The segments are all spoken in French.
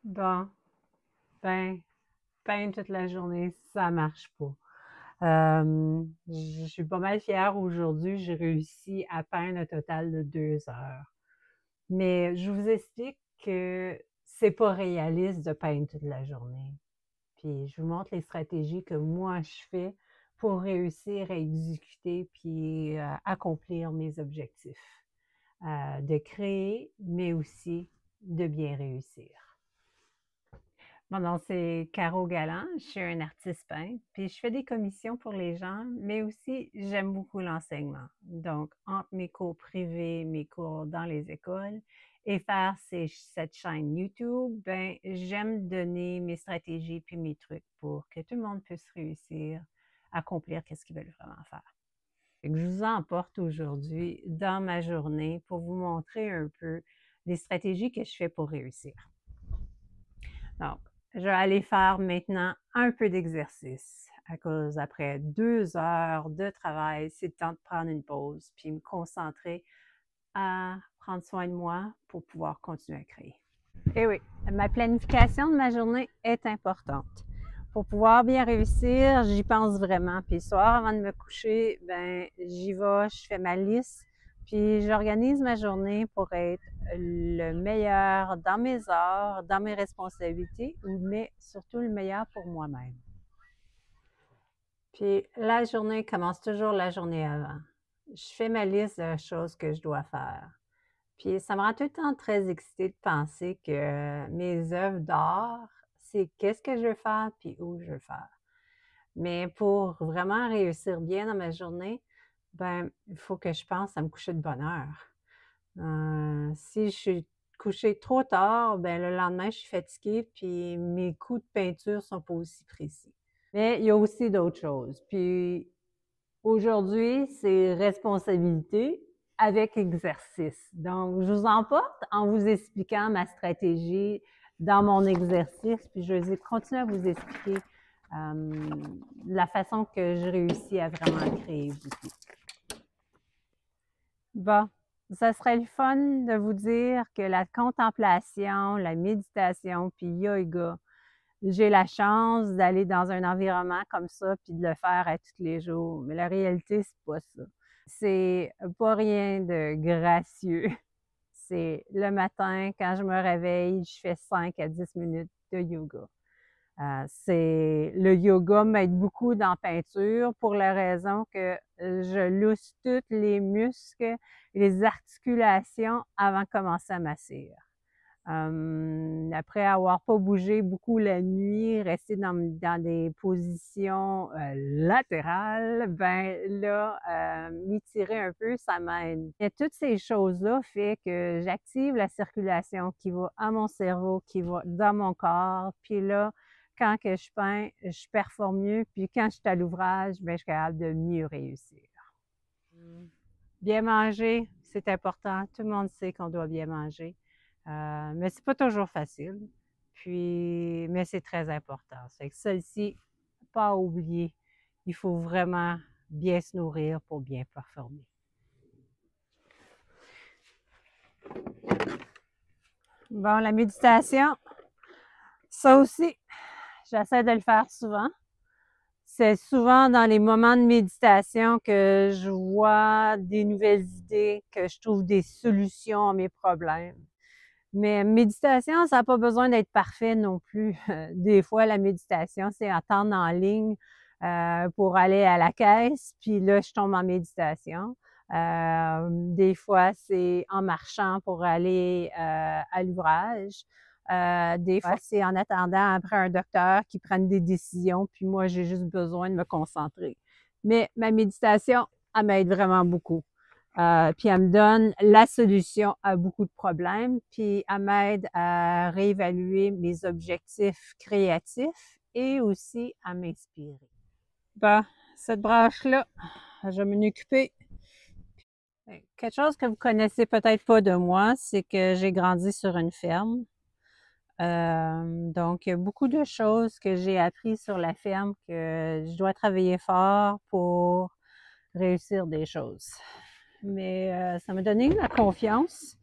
Bon, ben, peindre toute la journée, ça marche pas. Je suis pas mal fière aujourd'hui, j'ai réussi à peindre un total de 2 heures. Mais je vous explique que c'est pas réaliste de peindre toute la journée. Puis je vous montre les stratégies que moi je fais pour réussir à exécuter puis accomplir mes objectifs, de créer, mais aussi de bien réussir. Mon nom, c'est Caro Galland. Je suis un artiste peintre, puis je fais des commissions pour les gens, mais aussi j'aime beaucoup l'enseignement. Donc, entre mes cours privés, mes cours dans les écoles et faire cette chaîne YouTube, ben, j'aime donner mes stratégies puis mes trucs pour que tout le monde puisse réussir à accomplir ce qu'ils veulent vraiment faire. Je vous emporte aujourd'hui dans ma journée pour vous montrer un peu les stratégies que je fais pour réussir. Donc, je vais aller faire maintenant un peu d'exercice à cause après 2 heures de travail, c'est le temps de prendre une pause puis me concentrer à prendre soin de moi pour pouvoir continuer à créer. Et oui, ma planification de ma journée est importante. Pour pouvoir bien réussir, j'y pense vraiment. Puis le soir, avant de me coucher, ben j'y vais, je fais ma liste, puis j'organise ma journée pour être le meilleur dans mes heures, dans mes responsabilités, mais surtout le meilleur pour moi-même. Puis la journée commence toujours la journée avant. Je fais ma liste de choses que je dois faire. Puis ça me rend tout le temps très excitée de penser que mes œuvres d'art, c'est qu'est-ce que je veux faire puis où je veux faire. Mais pour vraiment réussir bien dans ma journée, ben, il faut que je pense à me coucher de bonne heure. Si je suis couchée trop tard, ben le lendemain, je suis fatiguée, puis mes coups de peinture sont pas aussi précis. Mais il y a aussi d'autres choses. Puis aujourd'hui, c'est responsabilité avec exercice. Donc, je vous emporte en vous expliquant ma stratégie dans mon exercice, puis je vais continuer à vous expliquer la façon que je réussis à vraiment créer beaucoup. Bon, ça serait le fun de vous dire que la contemplation, la méditation, puis yoga, j'ai la chance d'aller dans un environnement comme ça puis de le faire à tous les jours. Mais la réalité, c'est pas ça. C'est pas rien de gracieux. C'est le matin, quand je me réveille, je fais 5 à 10 minutes de yoga. Le yoga m'aide beaucoup dans la peinture pour la raison que je lousse tous les muscles et les articulations avant de commencer à m'asseoir. Après avoir pas bougé beaucoup la nuit, resté dans des positions latérales, ben là, m'étirer un peu, ça m'aide. Et toutes ces choses-là fait que j'active la circulation qui va à mon cerveau, qui va dans mon corps. Puis là, quand que je peins, je performe mieux. Puis quand je suis à l'ouvrage, ben, je suis capable de mieux réussir. Bien manger, c'est important. Tout le monde sait qu'on doit bien manger. Mais c'est pas toujours facile. Puis, mais c'est très important. C'est que celle-ci, pas à oublier. Il faut vraiment bien se nourrir pour bien performer. Bon, la méditation, ça aussi, j'essaie de le faire souvent. C'est souvent dans les moments de méditation que je vois des nouvelles idées, que je trouve des solutions à mes problèmes. Mais méditation, ça n'a pas besoin d'être parfait non plus. Des fois, la méditation, c'est attendre en ligne pour aller à la caisse, puis là, je tombe en méditation. Des fois, c'est en marchant pour aller à l'ouvrage. Des fois, c'est en attendant après un docteur qui prenne des décisions, puis moi, j'ai juste besoin de me concentrer. Mais ma méditation, elle m'aide vraiment beaucoup. Puis elle me donne la solution à beaucoup de problèmes, puis elle m'aide à réévaluer mes objectifs créatifs et aussi à m'inspirer. Bon, cette branche-là, je vais m'en occuper. Quelque chose que vous connaissez peut-être pas de moi, c'est que j'ai grandi sur une ferme. Donc, il y a beaucoup de choses que j'ai appris sur la ferme que je dois travailler fort pour réussir des choses. Mais ça m'a donné la confiance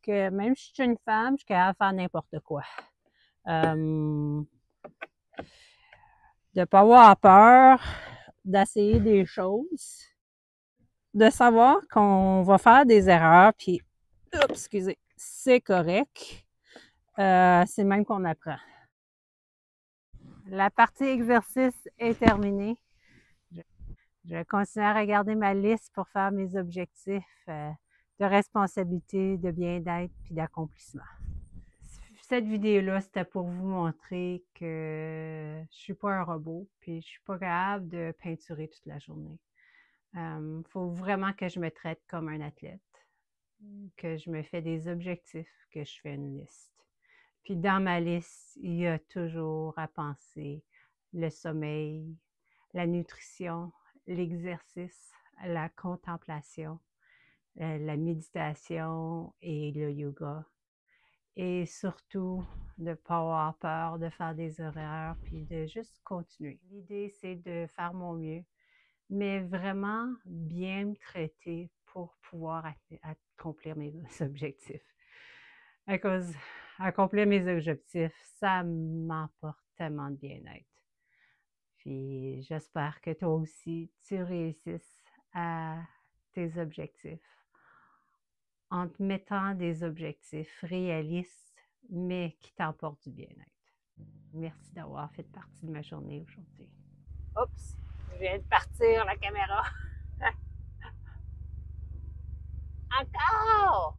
que même si je suis une femme, je suis capable de faire n'importe quoi. De ne pas avoir peur, d'essayer des choses, de savoir qu'on va faire des erreurs, puis, excusez, c'est correct. C'est même qu'on apprend. La partie exercice est terminée. Je continue à regarder ma liste pour faire mes objectifs de responsabilité, de bien-être puis d'accomplissement. Cette vidéo-là, c'était pour vous montrer que je suis pas un robot puis je suis pas capable de peinturer toute la journée. Faut vraiment que je me traite comme un athlète, que je me fais des objectifs, que je fais une liste. Puis dans ma liste, il y a toujours à penser le sommeil, la nutrition, l'exercice, la contemplation, la méditation et le yoga. Et surtout, de ne pas avoir peur de faire des erreurs, puis de juste continuer. L'idée, c'est de faire mon mieux, mais vraiment bien me traiter pour pouvoir accomplir mes objectifs. À cause accomplir mes objectifs, ça m'apporte tellement de bien-être. Puis j'espère que toi aussi, tu réussisses à tes objectifs en te mettant des objectifs réalistes, mais qui t'apportent du bien-être. Merci d'avoir fait partie de ma journée aujourd'hui. Oups, je viens de partir la caméra. Encore!